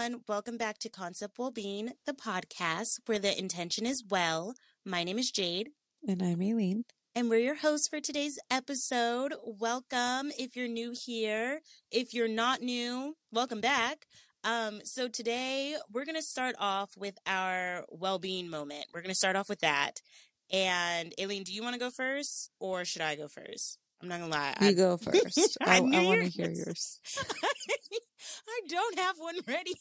everyone. Welcome back to Concept Wellbeing, the podcast where the intention is well. My name is Jade. And I'm Aileen. And we're your hosts for today's episode. Welcome if you're new here. If you're not new, welcome back. So today we're going to start off with our well-being moment. We're going to start off with that. And Aileen, do you want to go first or should I go first? I'm not going to lie. You go first. I want to hear yours. I don't have one ready.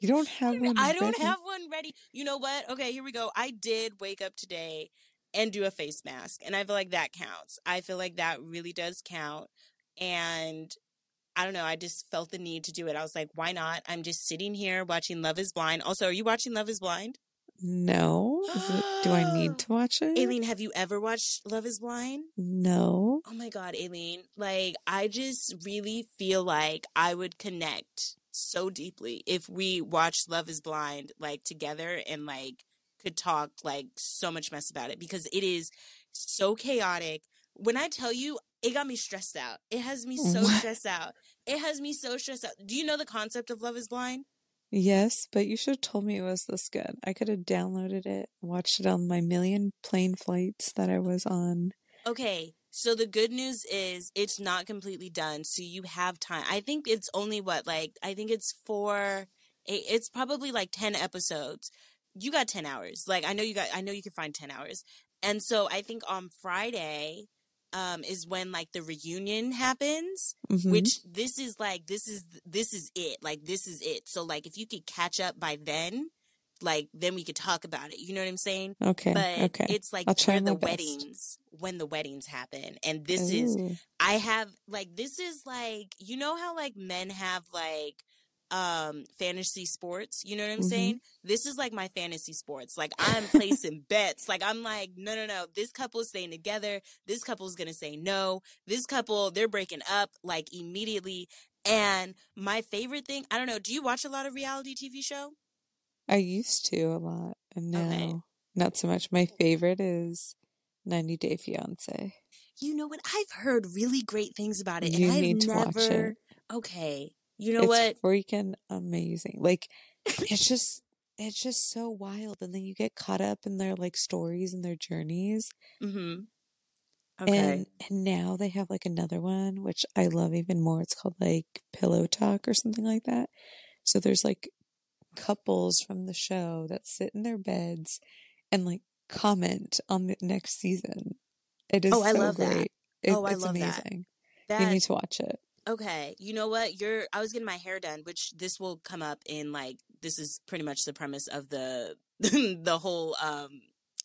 You don't have one I don't have one ready. You know what? Okay, here we go. I did wake up today and do a face mask, and I feel like that counts. I feel like that really does count. And I don't know. I just felt the need to do it. I was like, why not? I'm just sitting here watching Love is Blind. Also, are you watching Love is Blind? No. Do I need to watch it? Aileen, have you ever watched Love is Blind? No. Oh my God, Aileen. Like, I just really feel like I would connect so deeply if we watched Love is Blind, like, together and, like, could talk, like, so much mess about it because it is so chaotic. When I tell you, it got me stressed out. It has me so stressed out. It has me so stressed out. Do you know the concept of Love is Blind? Yes, but you should have told me it was this good. I could have downloaded it, watched it on my million plane flights that I was on. Okay, so the good news is it's not completely done, so you have time. I think it's only I think it's it's probably like 10 episodes. You got 10 hours. Like, I know you can find 10 hours. And so I think on Friday, is when like the reunion happens, which this is it. Like, this is it. So like, if you could catch up by then, like, then we could talk about it. You know what I'm saying? Okay. But it's like when the weddings happen. And this is like, you know how like men have like, fantasy sports, you know what I'm saying? This is like my fantasy sports. Like, I'm placing bets. Like, I'm like, no, this couple is staying together. This couple is gonna say no. This couple, they're breaking up like immediately. And my favorite thing, I don't know, do you watch a lot of reality TV show? I used to a lot, and now not so much. My favorite is 90 Day Fiancé. You know what? I've heard really great things about it, You and need to watch it. Okay. You know what? It's freaking amazing. Like, it's just so wild. And then you get caught up in their like stories and their journeys. Mm-hmm. Okay. And now they have like another one, which I love even more. It's called like Pillow Talk or something like that. So there's like couples from the show that sit in their beds and like comment on the next season. It is I love great. That. I it's love amazing. That. You need to watch it. Okay, you know what? I was getting my hair done, which this will come up in like, this is pretty much the premise of the the whole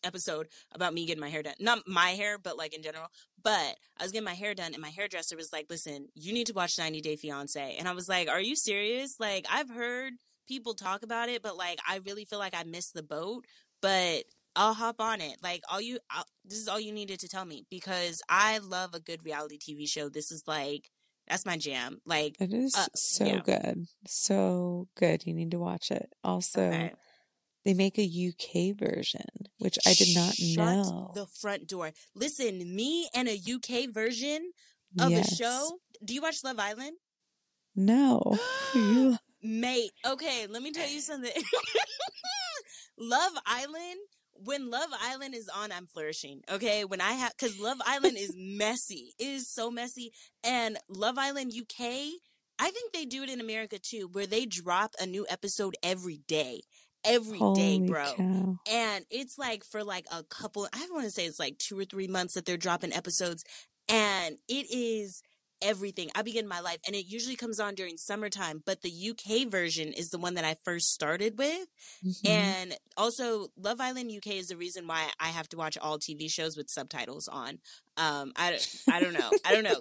episode about me getting my hair done. Not my hair, but like in general. But I was getting my hair done and my hairdresser was like, "Listen, you need to watch 90 Day Fiancé." And I was like, "Are you serious? Like, I've heard people talk about it, but like, I really feel like I missed the boat, but I'll hop on it." Like, this is all you needed to tell me because I love a good reality TV show. This is like, that's my jam. Like, it is good. So good. You need to watch it. Also, they make a UK version, which I did not know. Shut the front door. Listen, me and a UK version of a show. Do you watch Love Island? No. Mate, okay, let me tell you something. Love Island, when Love Island is on, I'm flourishing, okay? Because Love Island is messy. It is so messy. And Love Island UK, I think they do it in America too, where they drop a new episode every day. Every day, bro. Cow. And it's like for like a couple, I want to say it's like 2 or 3 months that they're dropping episodes. And it is everything. I begin my life, and it usually comes on during summertime, but the UK version is the one that I first started with. And also Love Island UK is the reason why I have to watch all TV shows with subtitles on. I don't know.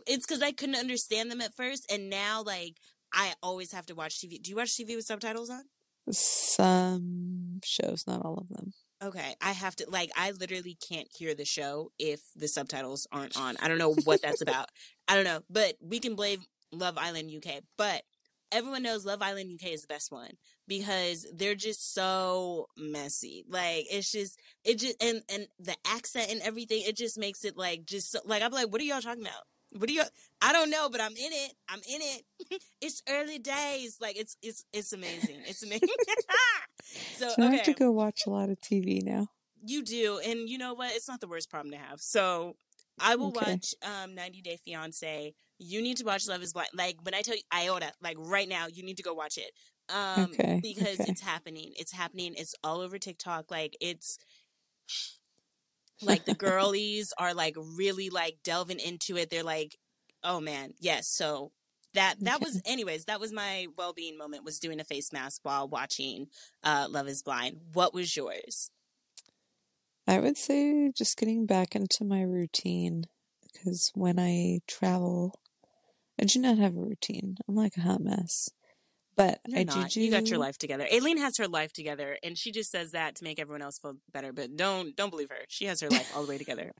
It's because I couldn't understand them at first, and now like I always have to watch TV. Do you watch TV with subtitles on? Some shows, not all of them. Okay, I have to, like, I literally can't hear the show if the subtitles aren't on. I don't know what that's about. I don't know, but we can blame Love Island UK. But everyone knows Love Island UK is the best one because they're just so messy. Like, and the accent and everything, it just makes it like, just so, like, I'm like, what are y'all talking about? What do you? I don't know, but I'm in it. I'm in it. It's early days. Like it's amazing. It's amazing. So So I have to okay, go watch a lot of TV now. you do, and you know what? It's not the worst problem to have. So I will Okay. watch 90 Day Fiance. You need to watch Love Is Blind. Like when I tell you Iota, like right now, you need to go watch it. Okay. Because Okay. it's happening. It's happening. It's all over TikTok. Like it's like the girlies are like really like delving into it. They're like, oh man, yes. So that was, Okay. anyways, that was my well-being moment, was doing a face mask while watching Love Is Blind. What was yours? I would say just getting back into my routine because when I travel, I do not have a routine. I'm like a hot mess. But You're I do not. You got your do. life together. Aileen has her life together, and she just says that to make everyone else feel better. But don't believe her. She has her life all the way together.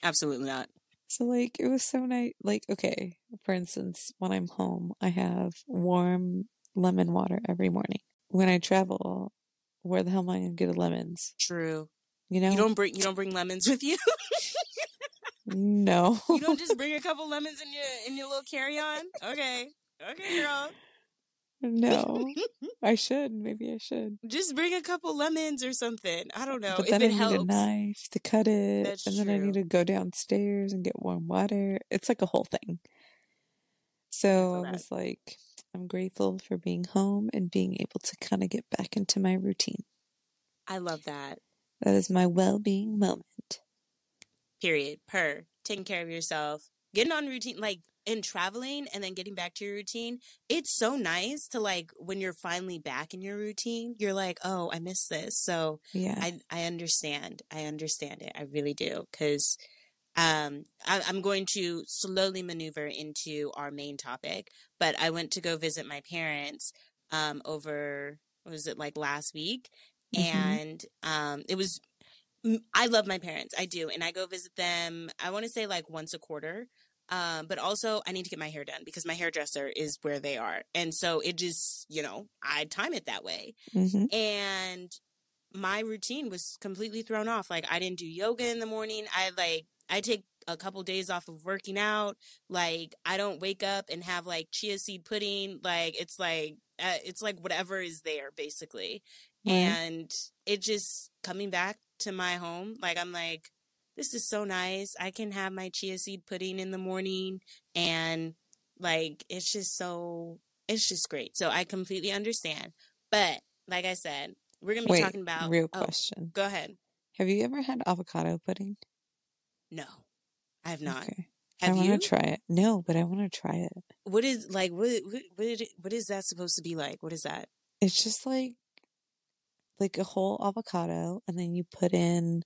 Absolutely not. So, like, it was so nice. Like, okay, for instance, when I'm home, I have warm lemon water every morning. When I travel, where the hell am I gonna get lemons? True. You You know? don't bring lemons with you. No. You don't just bring a couple lemons in your little carry on. Okay, okay, girl. No. I should. Maybe I should. Just bring a couple lemons or something. I don't know But if then I it need a helps. knife to cut it, That's and then I need true. to go downstairs and get warm water. It's like a whole thing. I So feel I that. was like, I'm grateful for being home and being able to kind of get back into my routine. I love that. That is my well-being moment. Period. Per. Taking care of yourself. Getting on routine, like in traveling and then getting back to your routine. It's so nice to, like, when you're finally back in your routine, you're like, oh, I miss this. So Yeah. I understand. I understand it. I really do. Because I'm going to slowly maneuver into our main topic, but I went to go visit my parents over, what was it, like last week? Mm-hmm. And it was, I love my parents. I do. And I go visit them, I want to say like once a quarter. But also, I need to get my hair done because my hairdresser is where they are. And so it just, I time it that way. Mm-hmm. And my routine was completely thrown off. Like I didn't do yoga in the morning. I take a couple days off of working out. Like I don't wake up and have like chia seed pudding. Like it's like whatever is there basically. Right. And it just coming back to my home, like I'm like, this is so nice. I can have my chia seed pudding in the morning, and like it's just great. So I completely understand. But like I said, we're going to be Wait, talking about, real oh, question. go ahead. Have you ever had avocado pudding? No, I have not. Okay. I Have want to you? try it. No, but I want to try it. What is like what is that supposed to be like? What is that? It's just like a whole avocado and then you put in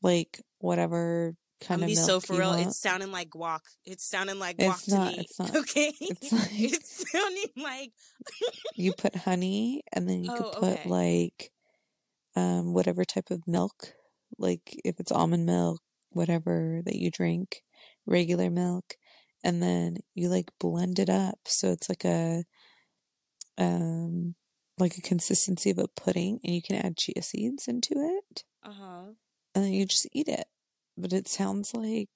like whatever I'm kind gonna of be so milk for you real. want. It's sounding like guac. It's sounding like guac It's to not, me. it's not. Okay, It's like it's sounding like. you put honey and then you could Oh, put okay. like whatever type of milk, like if it's almond milk, whatever that you drink, regular milk, and then you like blend it up so it's um like a consistency of a pudding and you can add chia seeds into it Uh huh. and then you just eat it. But it sounds like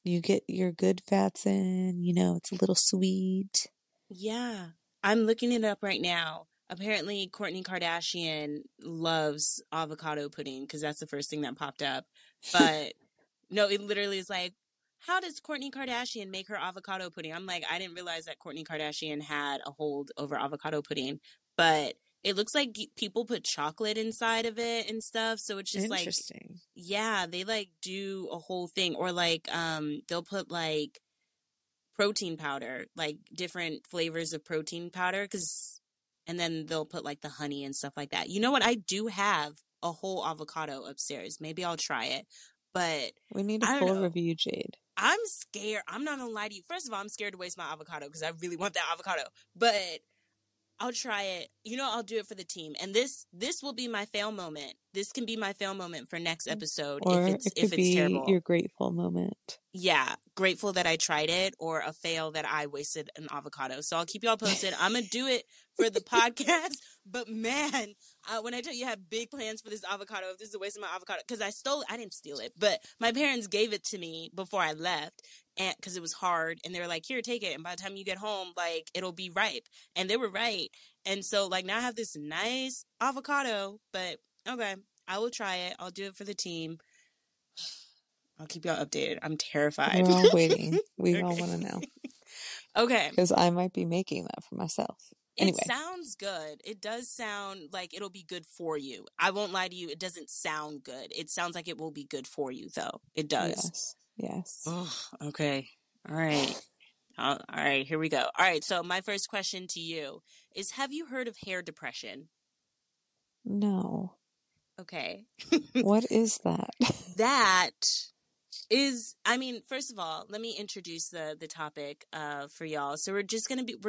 you get your good fats in, it's a little sweet. Yeah, I'm looking it up right now. Apparently, Kourtney Kardashian loves avocado pudding because that's the first thing that popped up. But no, it literally is like, how does Kourtney Kardashian make her avocado pudding? I'm like, I didn't realize that Kourtney Kardashian had a hold over avocado pudding, but it looks like people put chocolate inside of it and stuff. So it's just like, Interesting. yeah, they like do a whole thing, or like, they'll put like protein powder, like different flavors of protein powder, and then they'll put like the honey and stuff like that. You know what? I do have a whole avocado upstairs. Maybe I'll try it, but We need a I don't full know. review, Jade. I'm scared. I'm not gonna lie to you. First of all, I'm scared to waste my avocado because I really want that avocado. But I'll try it. I'll do it for the team. And this will be my fail moment. This can be my fail moment for next episode if Or it's it if could it's be your terrible. grateful moment. Yeah, grateful that I tried it, or a fail that I wasted an avocado. So I'll keep y'all posted. I'm gonna do it for the podcast. But man, when I tell you I have big plans for this avocado, if this is a waste of my avocado, because I didn't steal it, but my parents gave it to me before I left, and because it was hard, and they were like, here, take it, and by the time you get home, like, it'll be ripe. And they were right. And so, like, now I have this nice avocado, but okay, I will try it. I'll do it for the team. I'll keep y'all updated. I'm terrified. We're all waiting. We all Okay. want to know Okay. because I might be making that for myself. It Anyway, sounds good. It does sound like it'll be good for you. I won't lie to you. It doesn't sound good. It sounds like it will be good for you, though. It does. yes, yes. Oh, okay. All right. All right. Here we go. All right. So, my first question to you is, have you heard of hair depression? No. Okay. What is that? That is, I mean, first of all, let me introduce the topic for y'all. So we're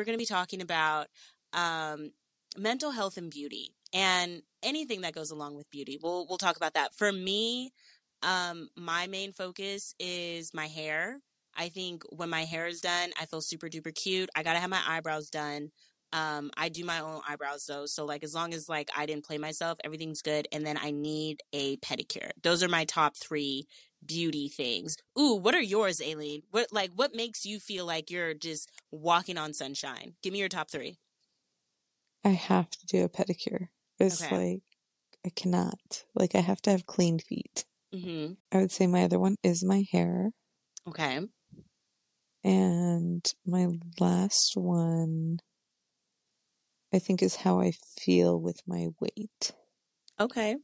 gonna be talking about um mental health and beauty and anything that goes along with beauty. We'll talk about that. For me, my main focus is my hair. I think when my hair is done, I feel super duper cute. I gotta have my eyebrows done. I do my own eyebrows though, so like as long as like I didn't play myself, everything's good. And then I need a pedicure. Those are my top three beauty things. Ooh, what are yours, Aileen? What makes you feel like you're just walking on sunshine? Give me your top three. I have to do a pedicure. It's Okay. like I cannot. Like I have to have clean feet. Mm-hmm. I would say my other one is my hair. Okay. And my last one, I think, is how I feel with my weight, Okay.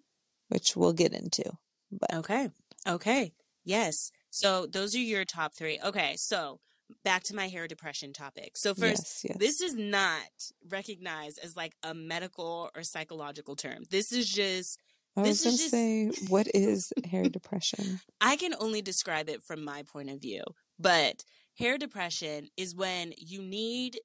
which we'll get into. But Okay. Okay. Yes. So those are your top three. Okay. So back to my hair depression topic. So first, yes, this yes. is not recognized as like a medical or psychological term. This is just, I was this going is to just, say, what is hair depression? I can only describe it from my point of view, but hair depression is when you need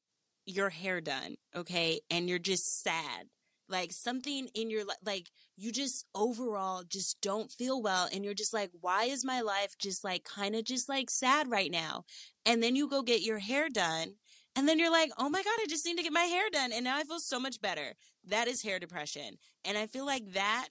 your hair done, okay? And you're just sad. Like something in your like you just overall just don't feel well and you're just like, why is my life just like kind of just like sad right now? And then you go get your hair done and then you're like, "Oh my God, I just need to get my hair done and now I feel so much better." That is hair depression. And I feel like that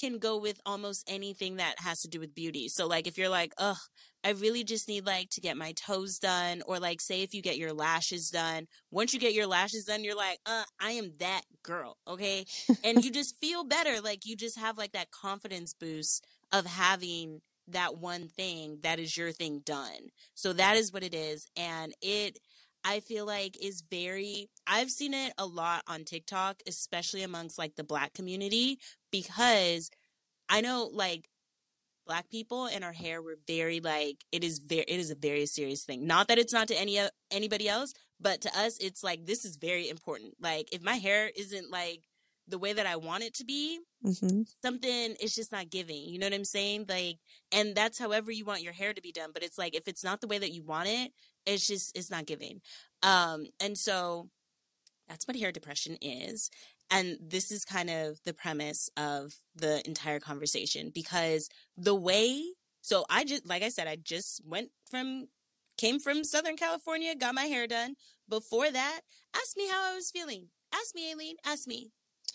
can go with almost anything that has to do with beauty. So like if you're like, ugh, I really just need like to get my toes done, or like say if you get your lashes done, once you get your lashes done, you're like, I am that girl, okay? And you just feel better. Like you just have like that confidence boost of having that one thing that is your thing done. So that is what it is. And it I feel like is very I've seen it a lot on TikTok, especially amongst like the Black community, because I know like Black people and our hair were very like it is a very serious thing. Not that it's not to anybody else, but to us it's like this is very important. Like if my hair isn't like the way that I want it to be, Mm-hmm. something is just not giving. You know what I'm saying? Like, and that's however you want your hair to be done. But it's like if it's not the way that you want it, it's not giving. And so that's what hair depression is. And this is kind of the premise of the entire conversation because the way, so I just, like I said, I just came from Southern California, got my hair done. Before that, ask me how I was feeling. Ask me, Aileen, ask me.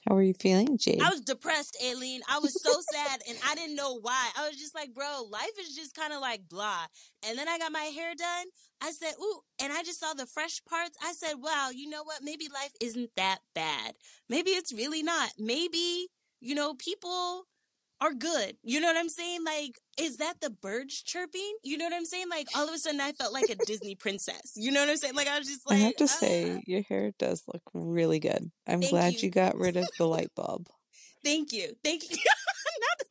How are you feeling, I Jade? was depressed, Aileen. I was so sad and I didn't know why. I was just like, bro, life is just kind of like blah. And then I got my hair done. I said, ooh, and I just saw the fresh parts. I said, wow, you know what? Maybe life isn't that bad. Maybe it's really not. Maybe, people are good. You know what I'm saying? Like, is that the birds chirping? You know what I'm saying? Like, all of a sudden I felt like a Disney princess. You know what I'm saying? Like, I was just I like, have to say, your hair does look really good. I'm thank glad you you. got rid of the light bulb. Thank you. Thank you. Not the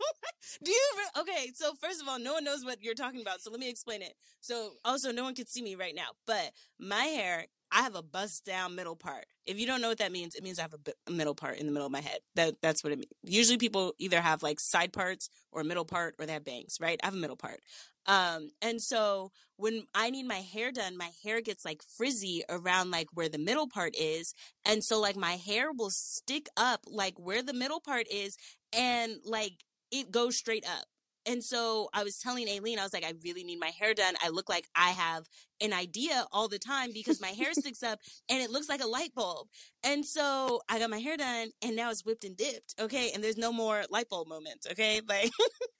do you okay, so first of all, no one knows what you're talking about, so let me explain it. So also no one can see me right now, but my hair, I have a bust down middle part. If you don't know what that means, it means I have a middle part in the middle of my head. That's what it means. Usually people either have like side parts or a middle part or they have bangs, right? I have a middle part. And so when I need my hair done, my hair gets like frizzy around like where the middle part is. And so like my hair will stick up like where the middle part is and like it goes straight up. And so I was telling Aileen, I was like, I really need my hair done. I look like I have an idea all the time because my hair sticks up and it looks like a light bulb. And so I got my hair done and now it's whipped and dipped. Okay. And there's no more light bulb moments. Okay. Like,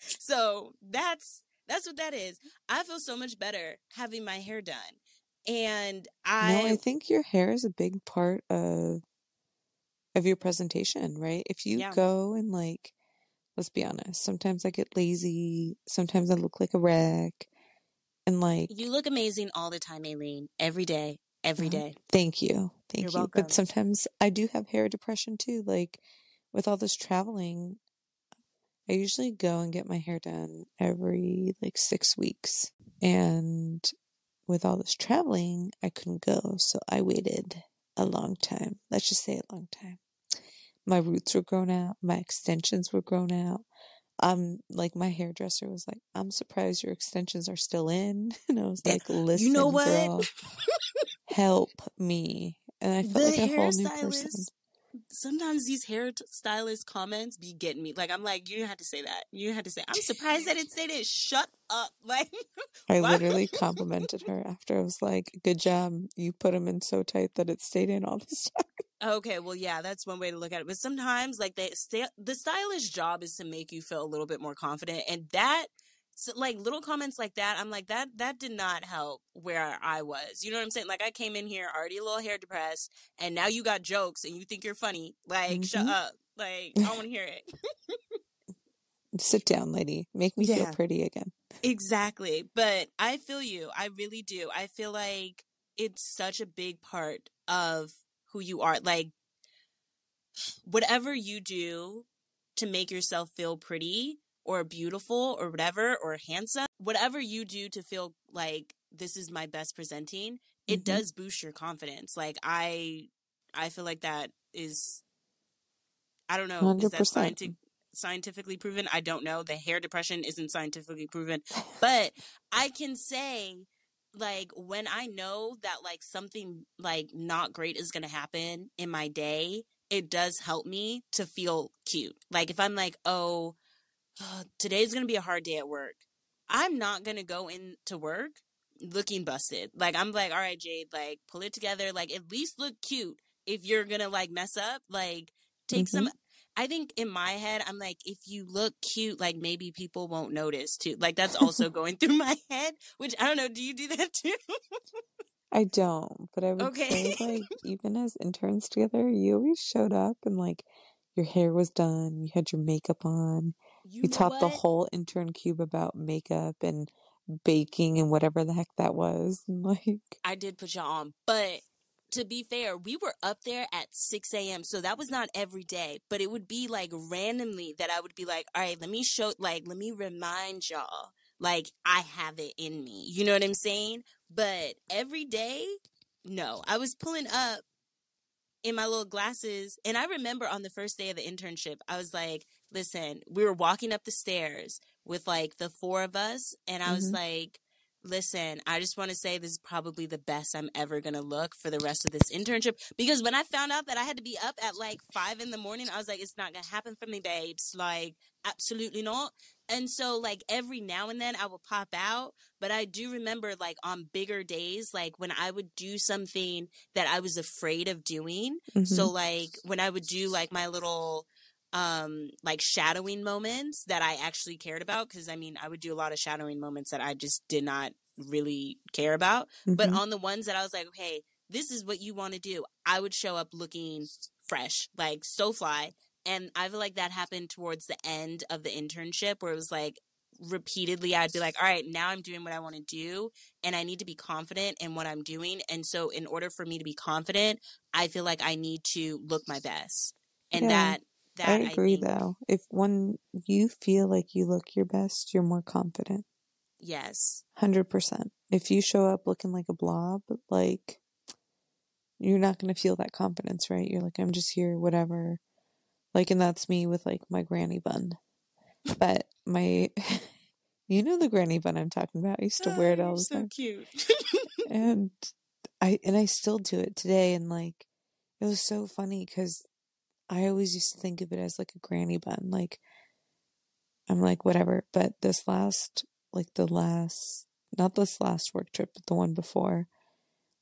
so that's what that is. I feel so much better having my hair done. And No, I, I think your hair is a big part of your presentation, right? If you yeah, go and like, let's be honest, sometimes I get lazy, sometimes I look like a wreck, and you like, look amazing all the time, Aileen. Every day, every day. thank you, You're thank you. But welcome. sometimes I do have hair depression too. Like with all this traveling, I usually go and get my hair done every like 6 weeks. And with all this traveling, I couldn't go, so I waited a long time. Let's just say a long time. My roots were grown out, my extensions were grown out. Like my hairdresser was like, I'm surprised your extensions are still in. And I was like, You know listen, what? girl, help me. And I felt The like a whole new person. hairstylist, sometimes these hairstylist comments be getting me. Like, I'm like, you had to say that. You had to say, I'm surprised that it said it. Shut up. Like, I why? literally complimented her after. I was like, good job. You put them in so tight that it stayed in all this time. Okay, well, yeah, that's one way to look at it. But sometimes, like, the stylish job is to make you feel a little bit more confident, and that, so, like, little comments like that, I'm like, that did not help where I was. You know what I'm saying? Like, I came in here already a little hair depressed, and now you got jokes and you think you're funny. Like, shut Hmm. up. Like, I don't want to hear it. Sit down, lady. Make me feel Yeah, pretty again. exactly. But I feel you. I really do. I feel like it's such a big part of who you are. Like, whatever you do to make yourself feel pretty or beautiful or whatever, or handsome, whatever you do to feel like this is my best presenting, it Hmm. does boost your confidence. Like, I feel like that is, I don't know, is that 100%. scientifically proven? I don't know. The hair depression isn't scientifically proven, but I can say, like, when I know that like something like not great is going to happen in my day, it does help me to feel cute. Like, if I'm like, oh, today's going to be a hard day at work, I'm not going to go into work looking busted. Like, I'm like, all right, Jade, like, pull it together. Like, at least look cute. If you're going to like mess up, like, take Hmm. some. I think in my head, I'm like, if you look cute, like, maybe people won't notice too. Like, that's also going through my head, which I don't know. Do you do that too? I don't, but I would Okay. say, like, even as interns together, you always showed up and, like, your hair was done, you had your makeup on, You you know taught the what? whole intern cube about makeup and baking and whatever the heck that was. And, like, I did put y'all on, but to be fair, we were up there at 6 a.m. So that was not every day, but it would be like randomly that I would be like, all right, let me show, like, let me remind y'all, like, I have it in me. You know what I'm saying? But every day, no, I was pulling up in my little glasses. And I remember on the first day of the internship, I was like, listen, we were walking up the stairs with like the four of us. And I was hmm like, listen, I just want to say this is probably the best I'm ever going to look for the rest of this internship. Because when I found out that I had to be up at like 5 in the morning, I was like, it's not going to happen for me, babes. Like, absolutely not. And so, like, every now and then I would pop out. But I do remember, like, on bigger days, like, when I would do something that I was afraid of doing. hmm So like when I would do like my little like shadowing moments that I actually cared about, because I mean I would do a lot of shadowing moments that I just did not really care about, but hmm on the ones that I was like, okay, this is what you want to do, I would show up looking fresh, like so fly. And I feel like that happened towards the end of the internship where it was like repeatedly I'd be like, all right, now I'm doing what I want to do and I need to be confident in what I'm doing. And so in order for me to be confident, I feel like I need to look my best. And Yeah, I that I agree think, though. If when you feel like you look your best, you're more confident. yes. 100%. If you show up looking like a blob, like, you're not going to feel that confidence, right? You're like, I'm just here, whatever. Like, and that's me with like my granny bun. But my, you know the granny bun I'm talking about. I used to wear Oh, it you're all the so time. cute. And I still do it today. And like, it was so funny because I always used to think of it as like a granny bun. Like, I'm like, whatever. But this last, like the last, not this last work trip, but the one before,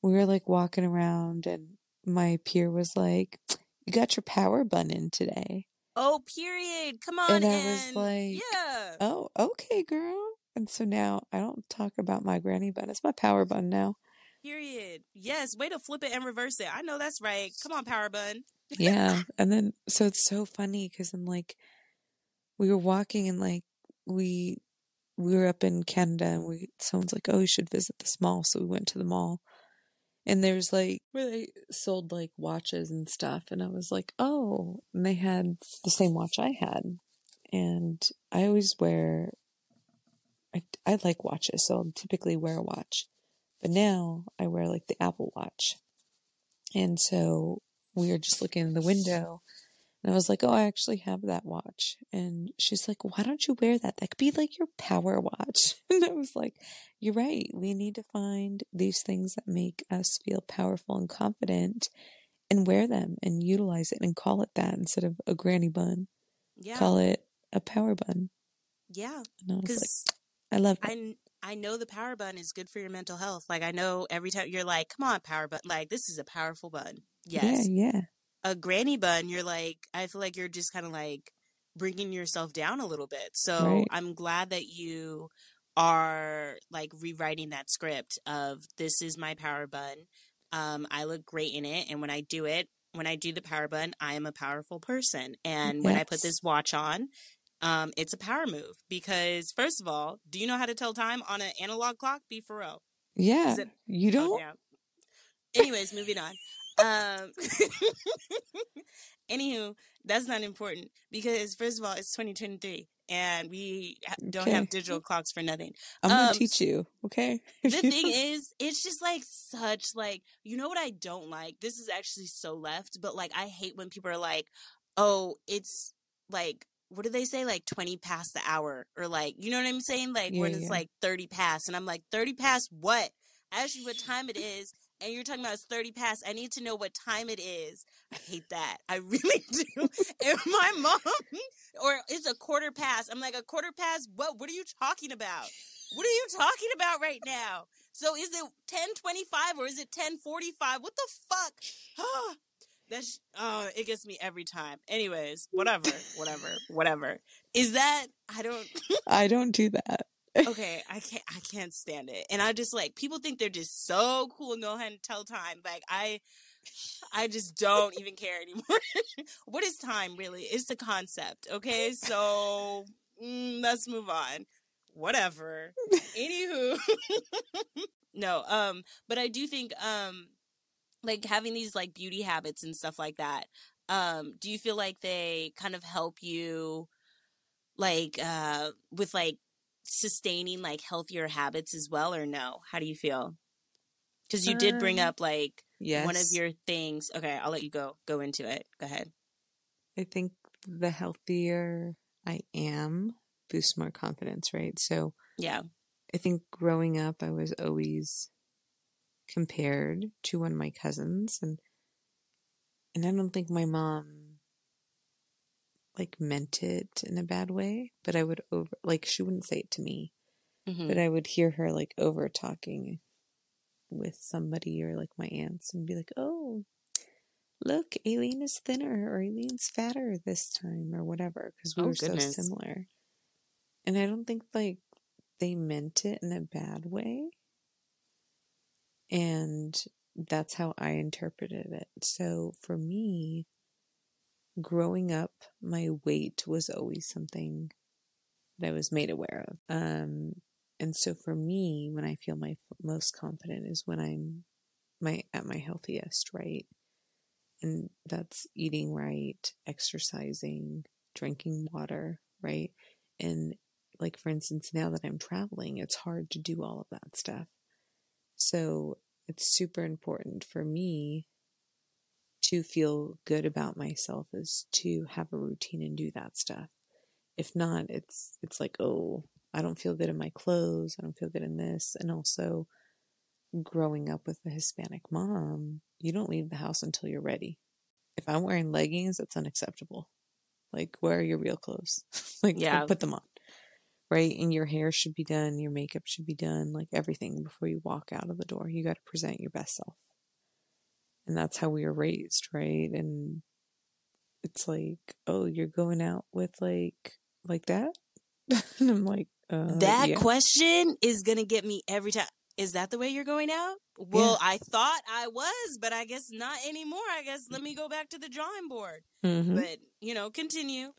we were like walking around and my peer was like, you got your power bun in today. Oh, period. Come on. And I was And like, yeah, oh, okay, girl. And so now I don't talk about my granny bun. It's my power bun now. period. Yes. Way to flip it and reverse it. I know that's right. Come on, Power Bun. Yeah. And then, so it's so funny because I'm like, we were walking and like, we, we were up in Canada and someone's like, oh, you should visit this mall. So we went to the mall and there's like, where they sold like watches and stuff. And I was like, oh, and they had the same watch I had. And I always wear, I like watches, so I'll typically wear a watch. But now I wear like the Apple Watch. And so we were just looking in the window and I was like, oh, I actually have that watch. And she's like, why don't you wear that? That could be like your power watch. And I was like, you're right. We need to find these things that make us feel powerful and confident and wear them and utilize it and call it that instead of a granny bun. Yeah. Call it a power bun. Yeah. And I was like, Because I love it. I know the Power Bun is good for your mental health. Like, I know every time you're like, come on, Power Bun. Like, this is a powerful bun. Yeah, Yes. yeah, A granny bun, you're like, I feel like you're just kind of like bringing yourself down a little bit. So right. I'm glad that you are like rewriting that script of this is my power bun. I look great in it. And when I do the power bun, I am a powerful person. And when I put Yes. this watch on, it's a power move because first of all, do you know how to tell time on an analog clock? Be for real. Yeah. Is it? You Oh, don't? damn. Anyways, moving on. Um, Anywho, that's not important because first of all, it's 2023 and we don't have Okay. digital clocks for nothing. I'm gonna Um, teach you, okay? the If you thing don't. is, it's just like such like you know what I don't like. This is actually so left, but like I hate when people are like, "Oh, it's like." What do they say? Like 20 past the hour, or like, you know what I'm saying? Like Yeah, when it's yeah. like 30 past, and I'm like, 30 past what? I asked you what time it is, and you're talking about it's 30 past. I need to know what time it is. I hate that. I really do. And my mom, or it's a quarter past. I'm like, a quarter past what? What are you talking about? What are you talking about right now? So is it 10:25 or is it 10:45? What the fuck? That's it gets me every time. Anyways, whatever. Is that I don't I don't do that. okay, I can't stand it. And I just like people think they're just so cool and know how to tell time. Like I just don't even care anymore. What is time really? It's the concept, okay? So let's move on. Whatever. Anywho, no, but I do think like having these like beauty habits and stuff like that, do you feel like they kind of help you like with like sustaining like healthier habits as well or no? How do you feel? Because you did bring Um, up like one of yes. your things. Okay, I'll let you go into it. Go ahead. I think the healthier I am boosts more confidence, right? So Yeah. I think growing up, I was always compared to one of my cousins, and I don't think my mom like meant it in a bad way, but I would like she wouldn't say it to me, Mm-hmm. but I would hear her like over talking with somebody or like my aunts and be like, oh, look, Aileen is thinner or Aileen's fatter this time or whatever because we Oh were so goodness. similar. And I don't think like they meant it in a bad way. And that's how I interpreted it. So for me, growing up, my weight was always something that I was made aware of. And so for me, when I feel my most confident is when I'm at my healthiest, right? And that's eating right, exercising, drinking water, right? And like for instance, now that I'm traveling, it's hard to do all of that stuff. So it's super important for me to feel good about myself is to have a routine and do that stuff. If not, it's like, oh, I don't feel good in my clothes, I don't feel good in this. And also growing up with a Hispanic mom, you don't leave the house until you're ready. If I'm wearing leggings, that's unacceptable. Like, where are your real clothes? Like, Yeah. put them on. right? And your hair should be done, your makeup should be done, like everything before you walk out of the door. You got to present your best self. And that's how we were raised, right? And it's like, oh, you're going out with like that? And I'm like, That yeah. question is going to get me every time. Is that the way you're going out? Yeah. Well, I thought I was, but I guess not anymore. I guess let me go back to the drawing board. Mm-hmm. But, continue.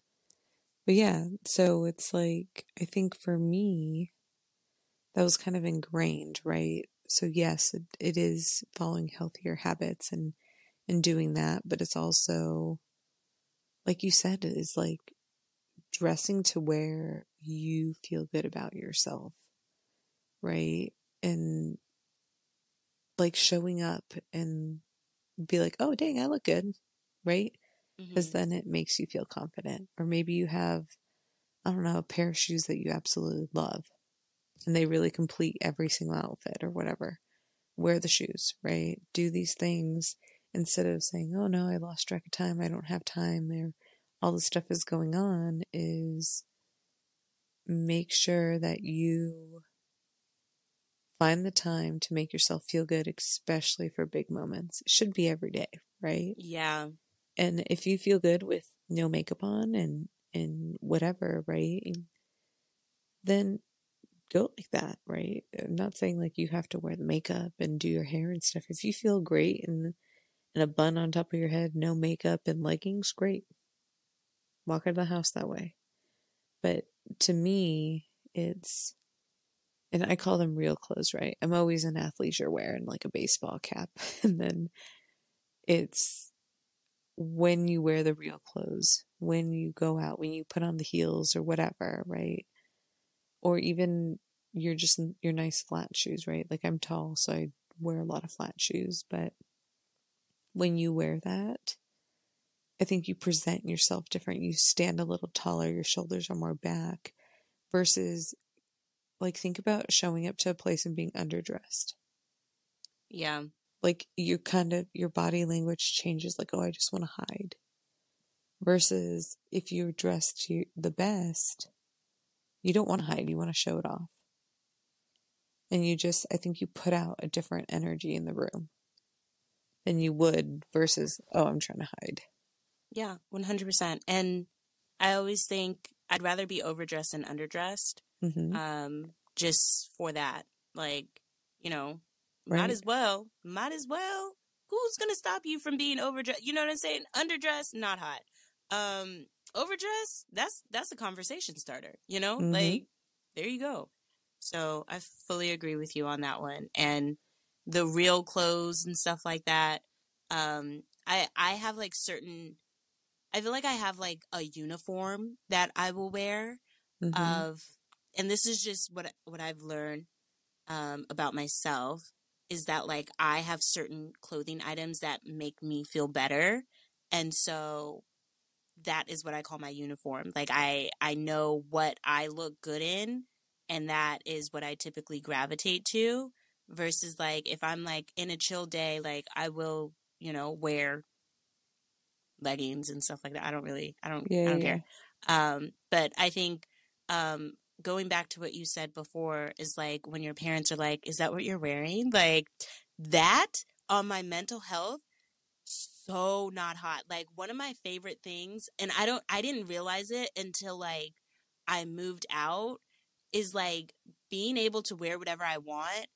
But yeah, so it's like, I think for me, that was kind of ingrained, right? So yes, it is following healthier habits and doing that, but it's also, like you said, it is like dressing to where you feel good about yourself, right? And like showing up and be like, oh, dang, I look good, right? Because Mm-hmm. then it makes you feel confident. Or maybe you have, I don't know, a pair of shoes that you absolutely love and they really complete every single outfit or whatever. Wear the shoes, right? Do these things instead of saying, oh no, I lost track of time, I don't have time, or all this stuff is going on, is make sure that you find the time to make yourself feel good, especially for big moments. It should be every day, right? Yeah. And if you feel good with no makeup on and whatever, right? Then go like that, right? I'm not saying like you have to wear the makeup and do your hair and stuff. If you feel great and a bun on top of your head, no makeup and leggings, great. Walk out of the house that way. But to me, it's, and I call them real clothes, right? I'm always in athleisure wear and like a baseball cap. And then it's when you wear the real clothes, when you go out, when you put on the heels or whatever, right? Or even your nice flat shoes, right? Like I'm tall, so I wear a lot of flat shoes, but when you wear that, I think you present yourself different. You stand a little taller, your shoulders are more back versus like think about showing up to a place and being underdressed. Yeah. Like you kind of your body language changes like, oh, I just want to hide. Versus if you're dressed to the best, you don't want to hide, you want to show it off. And I think you put out a different energy in the room than you would versus, oh, I'm trying to hide. Yeah, 100%. And I always think I'd rather be overdressed than underdressed. Mm-hmm. Just for that. Like, you know, might Right? as well. Might as well. Who's gonna stop you from being overdressed? You know what I'm saying? Underdressed, not hot. Overdressed, that's a conversation starter, you know? Mm-hmm. Like, there you go. So I fully agree with you on that one. And the real clothes and stuff like that. I have like certain I feel like I have like a uniform that I will wear Mm-hmm. of, and this is just what I've learned about myself is that like I have certain clothing items that make me feel better, and so that is what I call my uniform. Like I know what I look good in, and that is what I typically gravitate to. Versus like if I'm like in a chill day, like I will wear leggings and stuff like that. Yeah, I yeah, don't yeah. care. But I think um going back to what you said before is like when your parents are like, "Is that what you're wearing?" Like that on my mental health, so not hot. Like one of my favorite things, and I didn't realize it until like I moved out, is like being able to wear whatever I want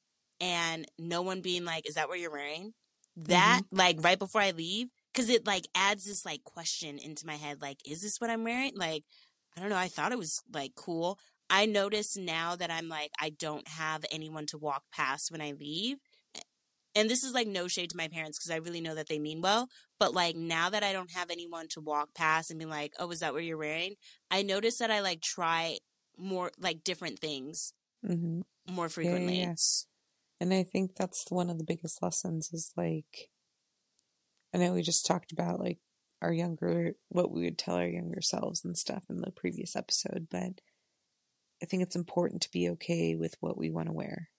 and no one being like, "Is that what you're wearing?" Mm-hmm. That like right before I leave, because it like adds this like question into my head, like, "Is this what I'm wearing?" Like, I don't know. I thought it was like cool. I notice now that I'm like, I don't have anyone to walk past when I leave. And this is like no shade to my parents because I really know that they mean well. But like now that I don't have anyone to walk past and be like, "Oh, is that what you're wearing?" I notice that I like try more like different things Mm-hmm. more Yeah, yeah, frequently. yeah. And I think that's one of the biggest lessons is like, I know we just talked about like what we would tell our younger selves and stuff in the previous episode, but I think it's important to be okay with what we want to wear.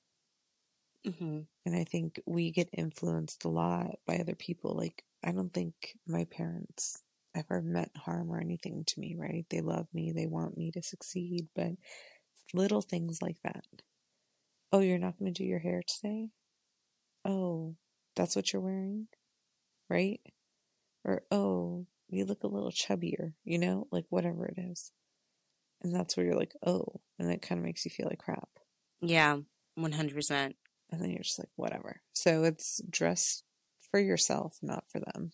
Mm-hmm. And I think we get influenced a lot by other people. Like, I don't think my parents ever meant harm or anything to me, right? They love me, they want me to succeed, but little things like that. Oh, you're not going to do your hair today? Oh, that's what you're wearing, right? Or, oh, you look a little chubbier, you know, like whatever it is. And that's where you're like, oh, and it kind of makes you feel like crap. Yeah, 100%. And then you're just like, whatever. So it's dress for yourself, not for them.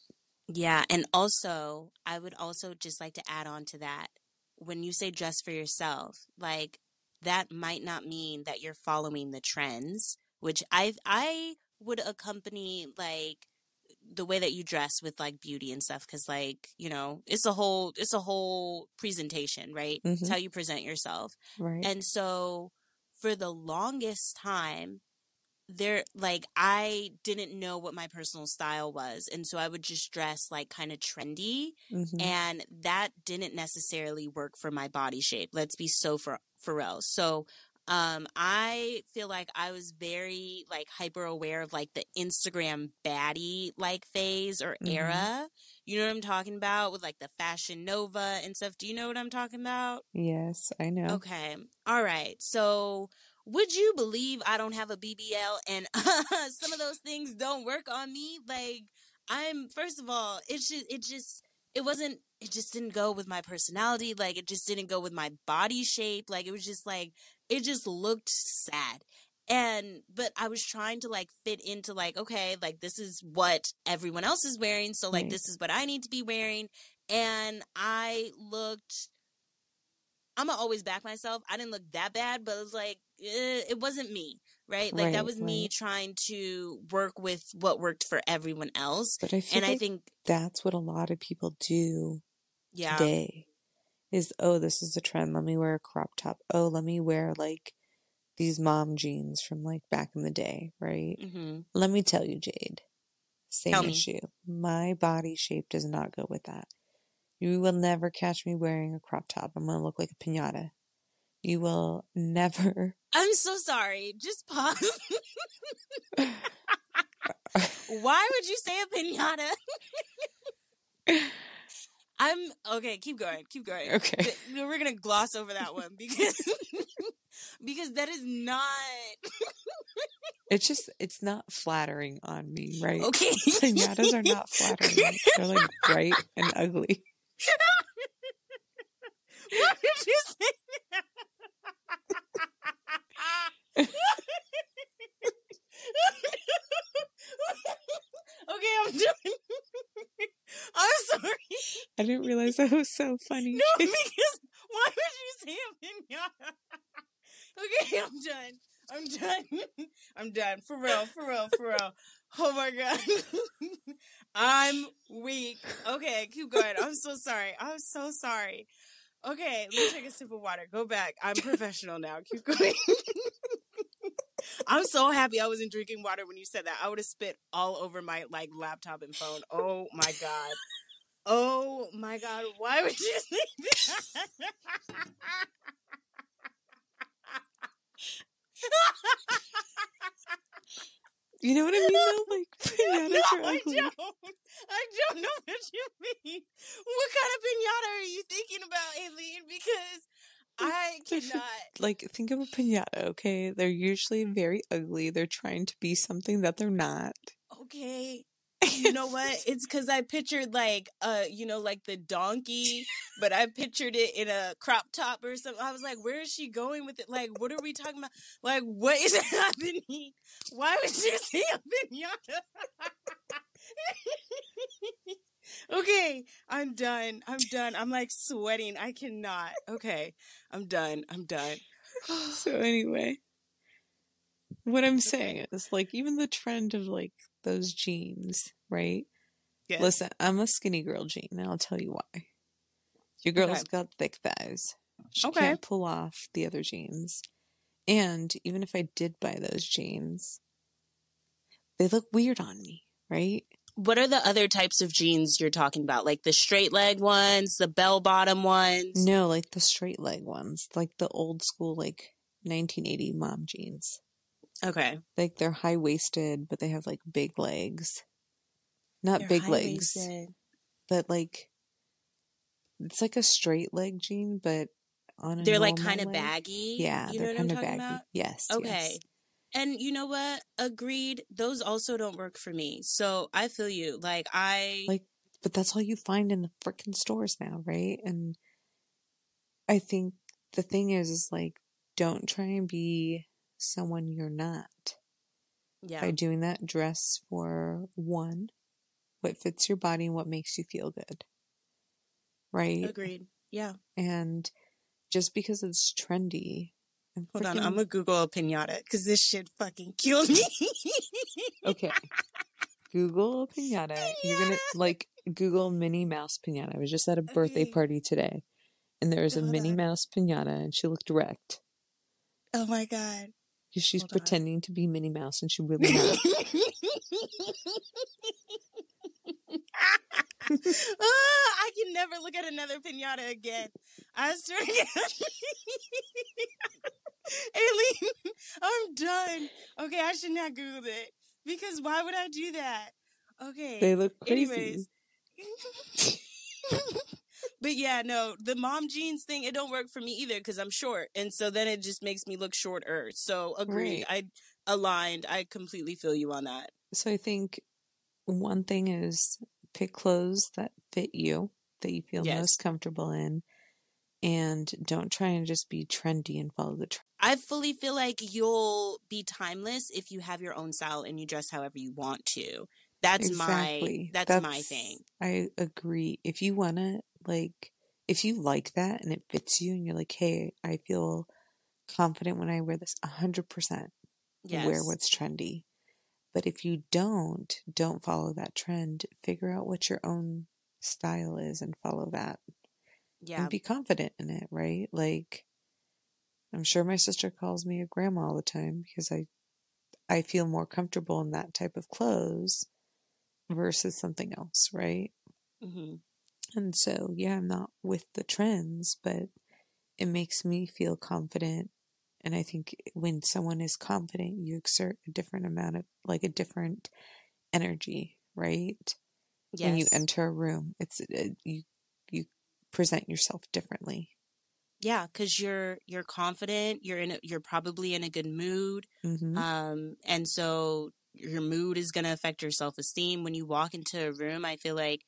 Yeah, and also, I would also just like to add on to that. When you say dress for yourself, like that might not mean that you're following the trends, which I would accompany like the way that you dress with like beauty and stuff because like, you know, it's a whole presentation, right? It's Mm-hmm. how you present yourself. Right. And so for the longest time there like I didn't know what my personal style was and so I would just dress like kind of trendy Mm-hmm. and that didn't necessarily work for my body shape. Let's be so for real. So I feel like I was very like hyper aware of like the Instagram baddie like phase or Mm-hmm. era. You know what I'm talking about with like the Fashion Nova and stuff. Do you know what I'm talking about? Yes, I know. Okay. All right. So, would you believe I don't have a BBL and some of those things don't work on me? Like, I'm first of all, it just didn't go with my personality. Like, it just didn't go with my body shape. Like, it was just like it just looked sad. And but I was trying to like fit into like okay, like this is what everyone else is wearing, so like Right. this is what I need to be wearing. And I'm gonna always back myself. I didn't look that bad, but it was like it wasn't me, right? Like that Right. was me Right. trying to work with what worked for everyone else. But I feel And I like think, that's what a lot of people do yeah, today is, oh, this is a trend. Let me wear a crop top. Oh, let me wear like these mom jeans from like back in the day, right? mm-hmm. Let me tell you, Jade, same Tell me. issue. My body shape does not go with that. You will never catch me wearing a crop top. I'm going to look like a piñata. You will never. I'm so sorry. Just pause. Why would you say a pinata? I'm okay. Keep going. Keep going. Okay. We're gonna gloss over that one because because that is not It's not flattering on me, right? okay. Piñatas are not flattering. They're like bright and ugly. Why would you say that? Okay, I'm done. I'm sorry. I didn't realize that was so funny, No, Jade. because why would you say a pinata? Okay, I'm done. I'm done. I'm done. For real, for real, for real. Oh my god. I'm weak. Okay, keep going. I'm so sorry. I'm so sorry. Okay, let me take a sip of water. Go back. I'm professional now. Keep going. I'm so happy I wasn't drinking water when you said that. I would have spit all over my like laptop and phone. Oh my god. Oh my god. Why would you say that? You know what I mean, though? Like, No, piñatas are I ugly. don't. I don't know what you mean. What kind of pinata are you thinking about, Aileen? Because I cannot. Like, think of a piñata, okay? They're usually very ugly. They're trying to be something that they're not. Okay. You know what? It's because I pictured like like the donkey, but I pictured it in a crop top or something. I was like, where is she going with it? Like, what are we talking about? Like, what is happening? Why would you say a pinata? Okay, I'm done. I'm done. I'm like sweating. I cannot. Okay, I'm done. I'm done. So, anyway, what I'm Okay. saying is, like, even the trend of, like, those jeans, right? Yes. Listen, I'm a skinny girl jean, and I'll tell you why. Your Okay. girl's got thick thighs. She Okay. can't pull off the other jeans. And even if I did buy those jeans, they look weird on me, right? What are the other types of jeans you're talking about? Like the straight leg ones, the bell bottom ones? No, like the straight leg ones, like the old school, like 1980 mom jeans. Okay. Like they're high waisted, but they have like big legs. Not They're big high legs, waisted. but like it's like a straight leg jean, but on a They're like normal kind of leg. baggy. Yeah, You they're know what I'm kind of talking baggy. about? Yes, yes. Okay. And you know what? Agreed. Those also don't work for me. So I feel you. Like Like, but that's all you find in the freaking stores now, right? And I think the thing is like, don't try and be someone you're not. yeah, By doing that, dress for one, what fits your body and what makes you feel good, right? agreed. Yeah. And just because it's trendy and Hold on. I'm freaking gonna Google a pinata because this shit fucking killed me. okay, Google a pinata. You're gonna Pinata. like Google Minnie Mouse pinata. I was just at a birthday Okay. party today, and there was a Hold Minnie on. Mouse pinata, and she looked wrecked Oh my God. because she's Hold on. pretending to be Minnie Mouse, and she's really not. I can never look at another pinata again. I swear to God. Aileen, I'm done. Okay, I should not Google it. Because why would I do that? They Okay. look crazy. Anyways. But yeah, no, the mom jeans thing, it don't work for me either because I'm short. And so then it just makes me look shorter. So agreed. Right. I aligned. I completely feel you on that. So I think one thing is pick clothes that fit you, that you feel most Yes. comfortable in, and don't try and just be trendy and follow the trend. I fully feel like you'll be timeless if you have your own style and you dress however you want to. Exactly. That's my thing. I agree. If you wanna, like, if you like that and it fits you and you're like, hey, I feel confident when I wear this, 100% wear Yes. what's trendy. But if you don't follow that trend. Figure out what your own style is and follow that and Yeah. be confident in it, right? Like, I'm sure my sister calls me a grandma all the time because I feel more comfortable in that type of clothes versus something else, right? Hmm. And so, yeah, I'm not with the trends, but it makes me feel confident. And I think when someone is confident, you exert a different amount of, like a different energy, right? When you Yes. enter a room, you present yourself differently. Yeah, because you're confident, you're probably in a good mood. Mm-hmm. And so your mood is gonna affect your self-esteem. When you walk into a room, I feel like,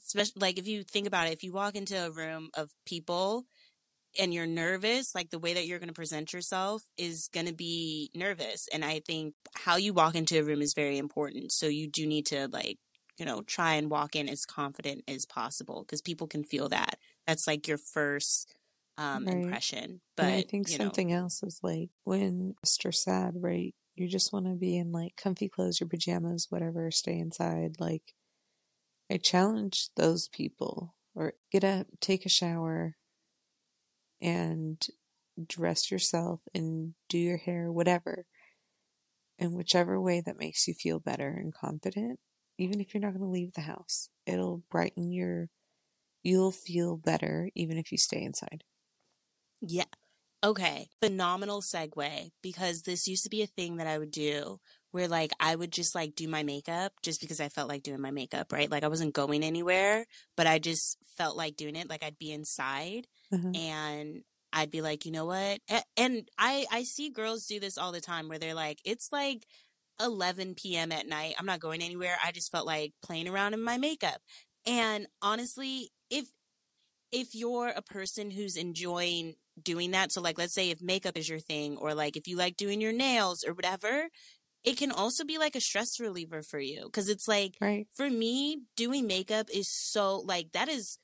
especially like if you think about it, if you walk into a room of people and you're nervous, like the way that you're going to present yourself is going to be nervous. And I think how you walk into a room is very important. So you do need to like, try and walk in as confident as possible because people can feel that. That's like your first Right. impression. And I But, think something else is like when stressed or sad, right? You just want to be in like comfy clothes, your pajamas, whatever, stay inside. Like, I challenge those people or get up, take a shower, and dress yourself and do your hair, whatever, in whichever way that makes you feel better and confident. Even if you're not going to leave the house, it'll brighten you'll feel better even if you stay inside. yeah. Okay, phenomenal segue because this used to be a thing that I would do where like I would just like do my makeup just because I felt like doing my makeup, right? Like I wasn't going anywhere, but I just felt like doing it. Like I'd be inside Uh-huh. and I'd be like, you know what? And I see girls do this all the time where they're like, it's like 11 p.m. at night. I'm not going anywhere. I just felt like playing around in my makeup. And honestly, if you're a person who's enjoying doing that, so like let's say if makeup is your thing or like if you like doing your nails or whatever, it can also be like a stress reliever for you because it's like Right. for me doing makeup is so like that is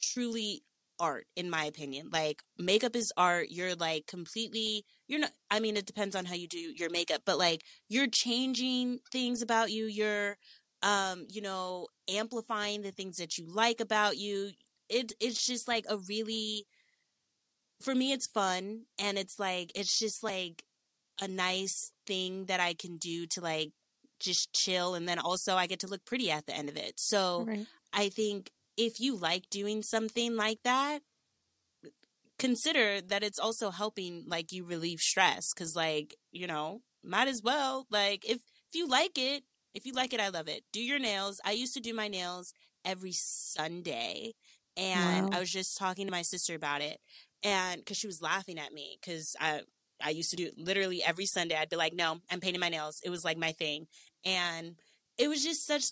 truly art in my opinion. Like makeup is art. You're like completely you're not I mean it depends on how you do your makeup, but like you're changing things about you. You're amplifying the things that you like about you. It's just like a really for me it's fun and it's just like a nice thing that I can do to like just chill and then also I get to look pretty at the end of it. So Right. I think if you like doing something like that, consider that it's also helping like you relieve stress because like might as well like if you like it I love it. Do your nails. I used to do my nails every Sunday and I Wow. was just talking to my sister about it and because she was laughing at me because I used to do it literally every Sunday. I'd be like, no, I'm painting my nails. It was like my thing. And it was just such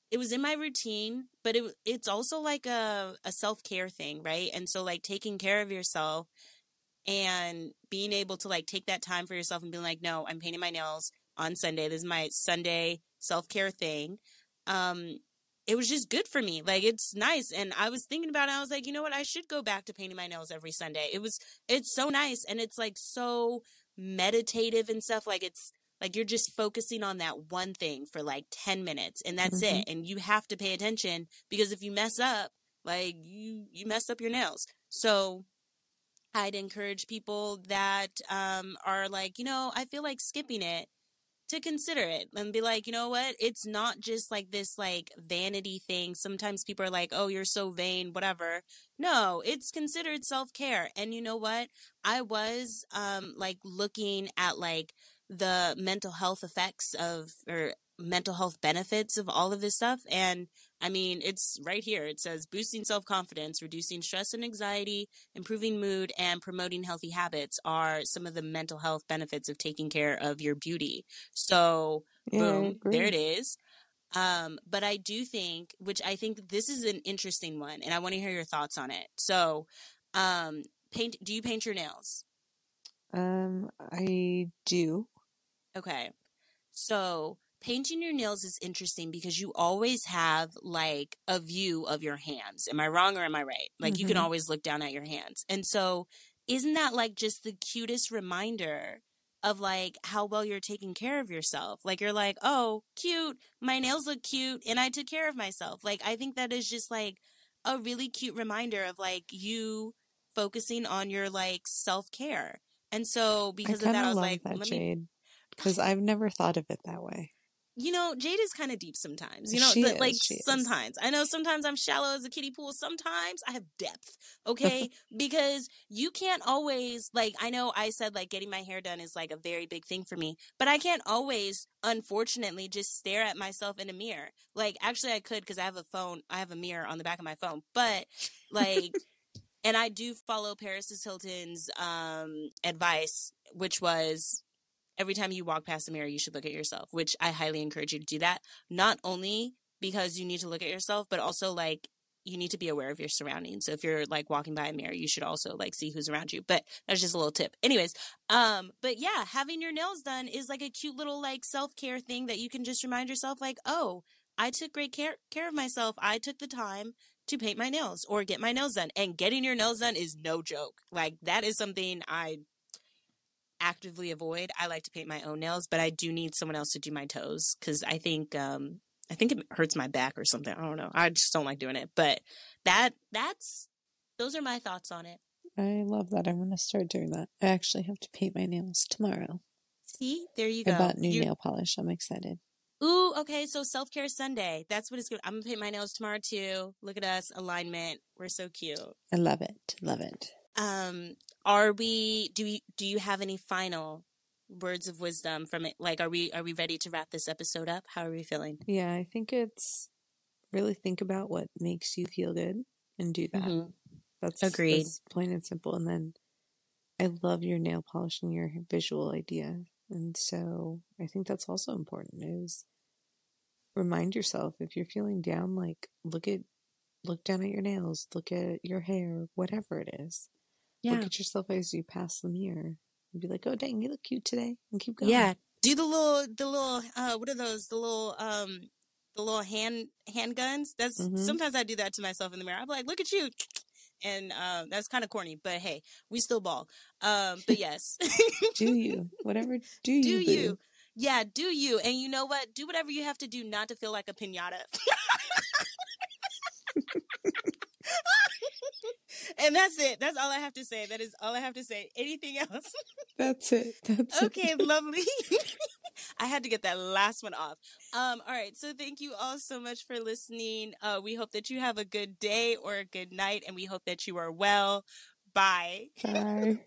it was in my routine, but it's also like a self-care thing, right? And so like taking care of yourself and being able to like take that time for yourself and being like, no, I'm painting my nails on Sunday. This is my Sunday self-care thing. Um, it was just good for me. Like it's nice. And I was thinking about it. I was like, you know what? I should go back to painting my nails every Sunday. It's so nice. And it's like so meditative and stuff. Like it's like you're just focusing on that one thing for like 10 minutes and that's Mm-hmm. it. And you have to pay attention because if you mess up, like you messed up your nails. So I'd encourage people that are like, I feel like skipping it to consider it and be like, you know what? It's not just like this like vanity thing. Sometimes people are like, oh, you're so vain, whatever. No, it's considered self-care. And you know what? I was like looking at like the mental health effects of or mental health benefits of all of this stuff. And I mean, it's right here. It says boosting self-confidence, reducing stress and anxiety, improving mood, and promoting healthy habits are some of the mental health benefits of taking care of your beauty. So, Yeah, I boom, there it agree. is. But I do think, which I think this is an interesting one, and I want to hear your thoughts on it. So, um, do you paint your nails? I do. Okay. So painting your nails is interesting because you always have like a view of your hands. Am I wrong or am I right? Like you can Mm-hmm. always look down at your hands. And so isn't that like just the cutest reminder of like how well you're taking care of yourself? Like you're like, oh, cute. My nails look cute and I took care of myself. Like I think that is just like a really cute reminder of like you focusing on your like self-care. And so I because of kind that, of I was love like, that, let me Jade, because I've never thought of it that way. Jade is kind of deep sometimes. She Like is, she is. sometimes. I know sometimes I'm shallow as a kiddie pool. Sometimes I have depth. Okay? Because you can't always like I know I said like getting my hair done is like a very big thing for me, but I can't always unfortunately just stare at myself in a mirror. Like actually I could because I have a mirror on the back of my phone. But like and I do follow Paris Hilton's advice, which was every time you walk past the mirror, you should look at yourself, which I highly encourage you to do that. Not only because you need to look at yourself, but also like you need to be aware of your surroundings. So if you're like walking by a mirror, you should also like see who's around you. But that's just a little tip. Anyways, but yeah, having your nails done is like a cute little like self-care thing that you can just remind yourself like, oh, I took great care of myself. I took the time to paint my nails or get my nails done. And getting your nails done is no joke. Like that is something I actively avoid. I like to paint my own nails, but I do need someone else to do my toes because I think it hurts my back or something. I don't know. I just don't like doing it. But that's those are my thoughts on it. I love that. I'm gonna start doing that. I actually have to paint my nails tomorrow. See, there you I go. bought new nail polish. I'm excited. Ooh, okay, so self-care Sunday. That's what it's good. I'm gonna paint my nails tomorrow too. Look at us, alignment. We're so cute. I love it. Love it. Um, are we do you have any final words of wisdom from it? Like are we ready to wrap this episode up? How are we feeling? Yeah, I think it's really think about what makes you feel good and do that. Mm-hmm. Agreed. That's plain and simple. And then I love your nail polish and your visual idea. And so I think that's also important is remind yourself if you're feeling down, like look down at your nails, look at your hair, whatever it is. Look Yeah. at yourself as you pass the mirror and be like, oh dang, you look cute today and keep going. Yeah. Do the little what are those? The little handguns. That's Mm-hmm. sometimes I do that to myself in the mirror. I'm like, look at you. And that's kind of corny, but hey, we still ball. But yes. Do you. Whatever do Do you, boo. you? Yeah, do you. And you know what? Do whatever you have to do not to feel like a piñata. And that's it. That's all I have to say. That is all I have to say. Anything else? That's it. That's Okay, it. lovely. I had to get that last one off. All right. So thank you all so much for listening. We hope that you have a good day or a good night, and we hope that you are well. Bye. Bye.